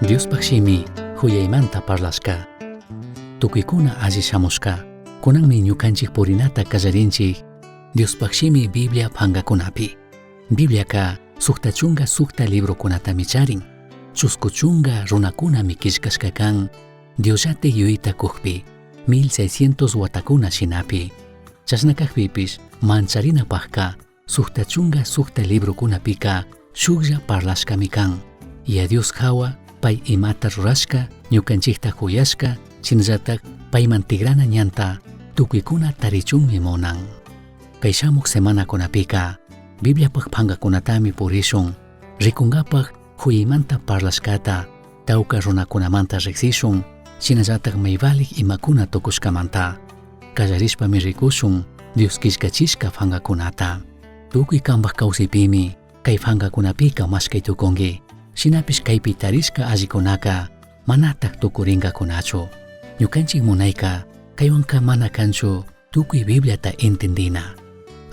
Diospaq shimi huyaymanta parlashka. Tukuykuna alli shamushka. Kunanmi ñukanchik purinata kallarinchik Diospaq shimi Biblia pangakunapi. Bibliaka sukta chunga sukta librokunatami charin. Chusku chunga runakunami kishkashka kan Diosllatik yuyita kukpi 1600 watakuna shinapi. Chasnakakpipish mancharinapakka sukta chunga sukta librokunapika shuklla parlashkami kan. Y a Dios hawa pay imata rurashka ñukanchikta kuyashka shinallatak payman tigrana ñanta tukuykuna tarichunmi munan. Kay shamuk semanakunapika Bibliapak pangakunatami purishun rikungapak huyaymanta parlashkata tawka runakunamanta riksishun shinallatak maybalik imakuna tukushkamanta kallarishpami rikushun Dios kishkachishka pangakunata. Tukuy kanpak kawsaypimi kay pangakunapika mashkay tukunki. Shinapish kaypi tarishka allikunaka manatak tukurinkakunachu. Ñukanchik munayka kaywanka mana kanchu tukuy Bibliata entendina.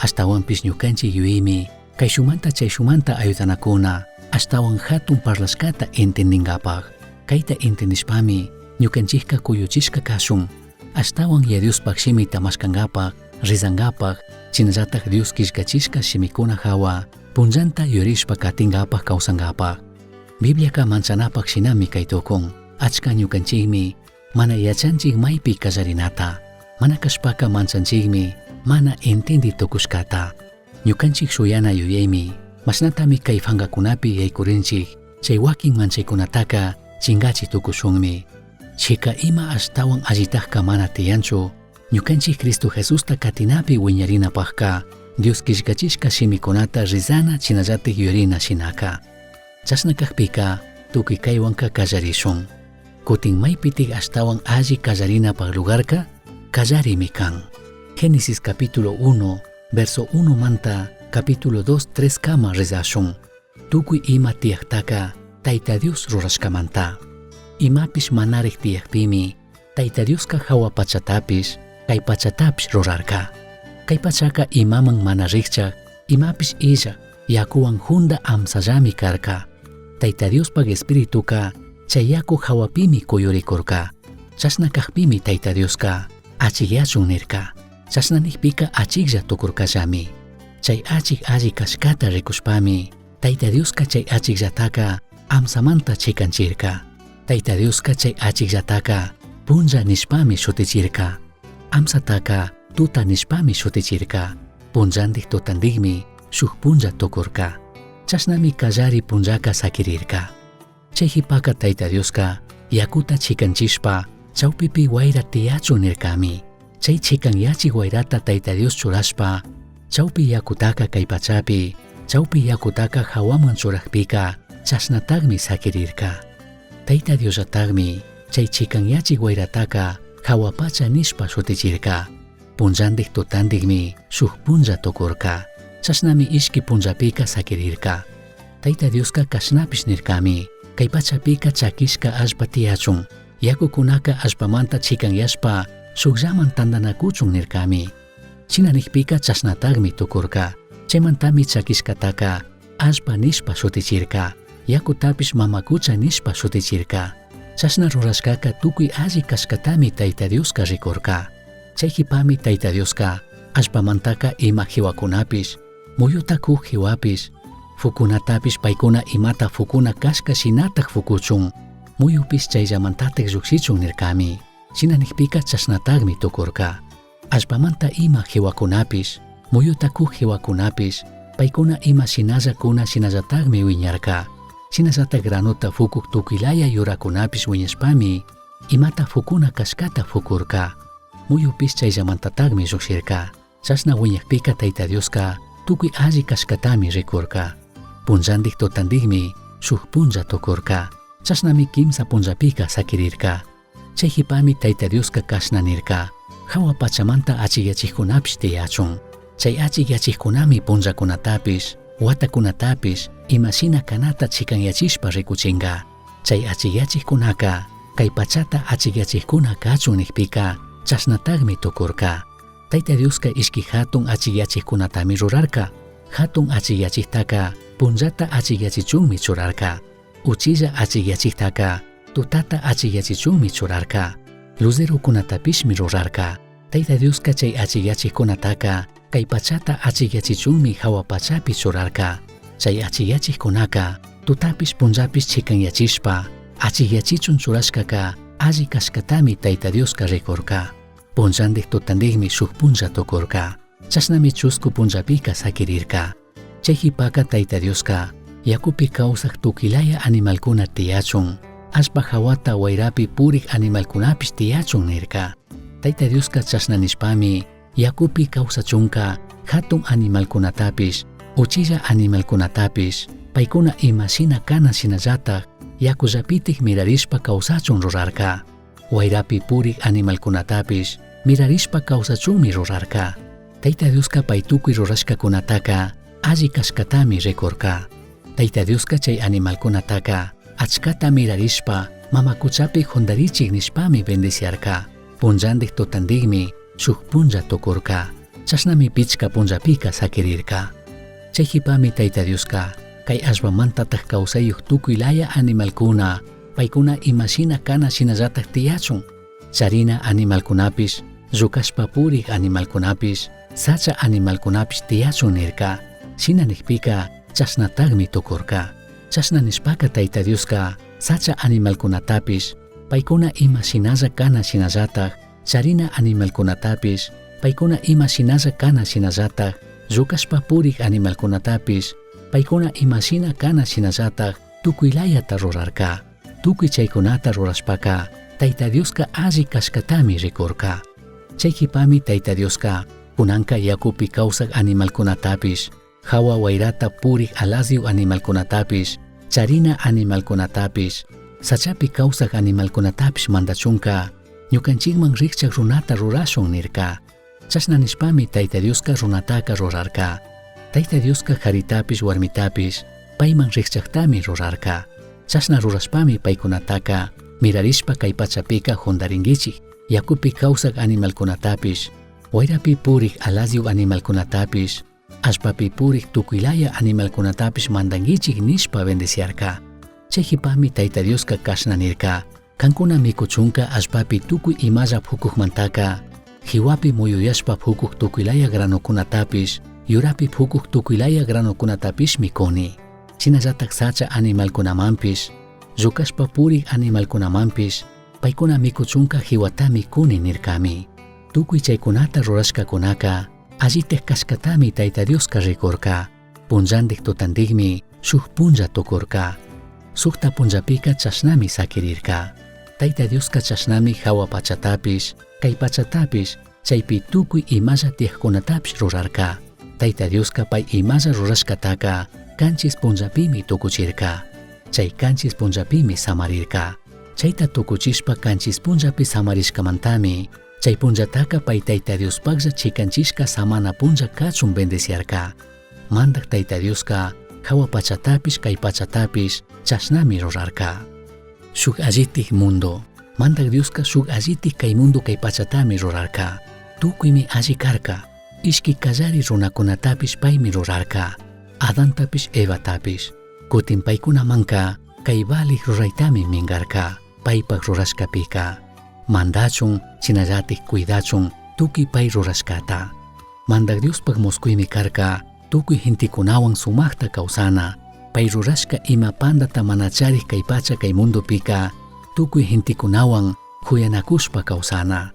Ashtawanpish ñukanchik yuyimi kay shumanta chay shumanta ayudanakuna ashtawan hatun parlashkata entendinkapak. Kayta entendishpami ñukanchikka kuyuchishka kashun. Ashtawan ya Diospaq shimi tamashkankapak rizankapak shinallatak Dios kishkachishka shimikuna hawa punllanta yurishpa katinkapak kawsankapak. Bibliaka manchanapak shinami kay tukun. Achka ñukanchikmi mana yachanchik maypi kallarinata. Mana kashpaka manchanchikmi mana entendi tukushkata. Ñukanchik shuyana yuyaymi mashnatami kay pangakunapi yaykurinchik chay wakin manchaykunataka chingachi tukushunmi. Chika ima ashtawan allitakka mana tiyanchu ñukanchik Cristo Jesusta katinapi wiñarinapakka Dios kishkachishka shimikunata rizana chinallatik yurina shinaka. Chasnakakpika tukuy kaywanka kallarishun. Kutin maypitik ashtawan alli kallarinapak lugarka kallarimi kan. Génesis capítulo 1 verso 1 manta capítulo 2 3 kama rizashun. Tukuy ima tiyaktaka Tayta Dios rurashkamanta. Imapish manarek tiyakpimi Tayta Dioska hawa pachatapish kay pachatapish rurarka. Kay pachaka imaman mana rikchak imapish illa yakuwan hunda amsallami karka. Tayta Diospaq espirituka chay yaku hawapimi kuyurikurka. Chasnakakpimi Tayta Dioska achiyachun nirka. Chasnanikpika achiklla tukurkallami. Chay achik alli kashkata rikushpami Tayta Dioska chay achikllataka amsamanta chikanchirka. Tayta Dioska chay achikllataka punlla nishpami shutichirka. Amsataka tuta nishpami shutichirka. Punllandik tutandikmi shuk punlla tukurka. Chasnami kallari punllaka sakirirka. Chayhipaka Tayta Dioska yakuta chikanchishpa chawpipi wayra tiyachun nirkami. Chay chikan yachik wayrata Tayta Dios churashpa chawpi yakutaka kay pachapi chawpi yakutaka hawaman churakpika chasnatagmi sakirirka. Tayta Diosllatakmi chay chikan yachik wayrataka hawapacha nishpa shutichirka. Punllandik tutandikmi shuk punlla tukurka. Chasnami ishki punllapika sakirirka. Tayta Dioska kashnapish nirkami kay pachapika chakishka allpa tiyachun. Yakukunaka allpamanta chikanyashpa shukllaman tandanakuchun nirkami. Chinanikpika chasnatagmi tukurka. Chaymantami chakishkataka allpa nishpa shutichirka. Yakutapish mamakucha nishpa shutichirka. Chasna rurashkaka tukuy alli kashkatami Tayta Dioska rikurka. Chayhipami Tayta Dioska allpamantaka ima hiwakunapish muyuta kuk hiwapish fukunatapish paykuna imata fukuna kashka shinatak fukuchun muyupish chayllamantatek llukshichun nirkami. Shinanikpika chasnatagmi tukurka. Allpamanta ima hiwakunapish muyuta kuk hiwakunapish paykuna ima shinallakuna shinallatagmi wiñarka. Shinallatak granuta fukuk tukuylaya yurakunapish wiñashpami imata fukuna kashkata fukurka. Muyupish chayllamantagmi llushirka. Chasna wiñakpika Tayta Dioska tukuy alli kashkatami rikurka. Punllandik tutandikmi shuk punlla tukurka. Chasnami kimsa punllapika sakirirka. Chayhipami Tayta Dioska kashnanirka. Hawa pachamanta achikyachikkunapish tiyachun. Chay achikyachikkunami punllakunatapish watakunatapish imashina kanata chikanyachishpa rikuchinka. Chay achikyachikkunaka kay pachata achikyachikkuna kachun nikpika chasnatagmi tukurka. Tayta Dioska ishki hatun achikyachikkunatami rurarka. Hatun achikyachiktaka punllata achikyachichunmi churarka. uchilla achikyachiktaqa tutata achikyachichunmi churarka, lucerokunatapishmi rurarka. Tayta Diosqa chay achikyachikunataqa kay pachata achikyachichunmi hawa pachapi churarka. Chay achikyachikunaka tutapish punllapish chikanyachishpa achikyachichun churashkaka alli kashkatami Tayta Diosqa rikurka. Punllandik tutandikmi shuk punlla tukurka. Chashnami chusku punllapika sakirirka. Chayhipaka Tayta Diosqa yakupi kawsaq tukilaya animalkuna tiyachun, ashpa hawata wayrapi purik animalkunapish tiyachun nirka. Tayta Diosqa chashnanishpami yakupi kawsachunka hatun animalkunatapish, uchilla animalkunatapish, paykuna imashina kana shinallataq yakullapitik mirarishpa kawsachun rurarka. Wayrapi purik animalkunatapish mirarishpa kawsachunmi rurarka. Tayta Diosqa pay tukuy rurashkakunataqa alli kashkatami rikurka. Tayta Diosqa chay animalkunataqa achkata mirarishpa mamakuchapi hundarichik nishpami bendiciarka. Punllandik tutandikmi shuk punlla tukurka. Chashnami pichka punllapika sakirirka. Chayhipami Tayta Diosqa kay ashwamantataq kawsayuq tukuylaya animalkuna paykuna imashina kana shinallataq tiyachun. Charina animalkunapish, llukashpa purik animalkunapish, sacha animalkunapish tiyachun nirka. Shinanikpika chashnataqmi tukurka. Chashnanishpaka Tayta Diosqa sacha animalkunatapish paykuna imashinalla kana shinallataq, charina animalkunatapish paykuna imashinalla kana shinallataq, llukashpa purik animalkunatapish paykuna imashina kana shinallataq tukuylayata rurarka. Tukuy chaykunata rurashpaka Tayta Diosqa alli kashkatami rikurka. Chayhipami Tayta Diosqa kunanka yakupi kawsaq animalkunatapish, hawa wayrata purik alaziw animalkunatapish, charina animalkunatapish, sachapi kawsaq animalkunatapish mandachunka ñukanchikman rikchaq runata rurashun nirka. Chashnanishpami Tayta Diosqa runataqa rurarka. Tayta Diosqa qaritapish warmitapish payman rikchaqtami rurarka. Chashna rurashpami paykunataqa mirarishpa kay pachapika hundarinkichik yakupi kawsaq animalkunatapish, wayrapi purik alaziw animalkunatapish, ashpapi purik tukuylaya animalkunatapish mandankichik nishpa bendiciarka. Chayhipami Tayta Diosqa kashna nirka. Kankuna mikuchunka ashpapi tukuy imalla phukuqmantaqa, hiwapi muyuyashpa phukuq tukuylaya granukunatapish, yurapi phukuq tukuylaya granukunatapish mikuni. Shinallataq sacha animalkunamanpish, llukashpa purik animalkunamanpish paykuna mikuchunka hiwatami kuni nirkami. Tukuy chaykunata rurashkakunaka allitek kashkatami Tayta Diosqa rikurka. Punllandik tutandikmi shuk punlla tukurka. Sukta punllapika chashnami sakirirka. Tayta Diosqa chashnami hawa pachatapish, kay pachatapish chaypi tukuy imalla tiyaqkunatapish rurarka. Tayta Diosqa pay imalla rurashkataqa kanchis punllapimi tukuchirka. Chay kanchis punllapimi samarirka. Chayta tukuchishpa kanchis punllapi samarishkamantami chay punllataqa pay Tayta Diospaqlla chikanchishka samana punlla kachun bendiciarka. Mandak Tayta Diosqa hawa pachatapish kay pachatapish chashnami rurarka. Shuk allitik mundo. Mandak Diosqa shuk allitik kay mundo kay pachatami rurarka. Tukuymi alli karka. Ishki kallari runakunatapish paymi rurarka. Adantapish Evatapish. Kutin paykunamanka kay balik ruraytami mingarka. Paypak rurashkapika. Mandachun, chinallatik cuidachun, tukuy pay rurashkata. Mandak Diospaq muskuymi karka, tukuy hintikunawan sumaqta kawsana. Pay rurashka ima pandata manacharik kay pacha kay mundo pika, tukuy hintikunawan huyanakushpa kawsana.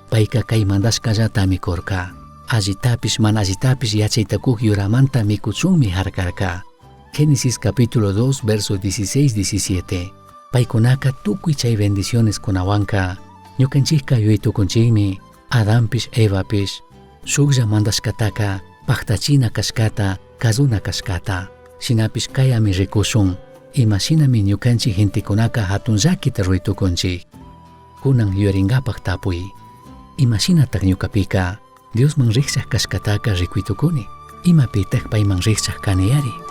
Payka kay mandashkallata mikurka. Allitapish mana allitapish yachaytakuq yuramanta mikuchunmi harkarka. Génesis capítulo 2 verso 16-17. Paykunaka tukuy chay bendiciones kunawanka, ñukanchikka yuytukunchikmi, Adampish Evapish, shuklla mandashkataka, paktachina kashkata, kazuna kashkata. Shinapish kayami rikushun, imashinami ñukanchik hintikunaka hatun llakita ruytukunchik. Kunan yuyaringapaq tapuy. Imashinataq ñukapika, Diosman rikchaq kashkataka rikuytukuni, imapitaq payman rikchaq kaniyari.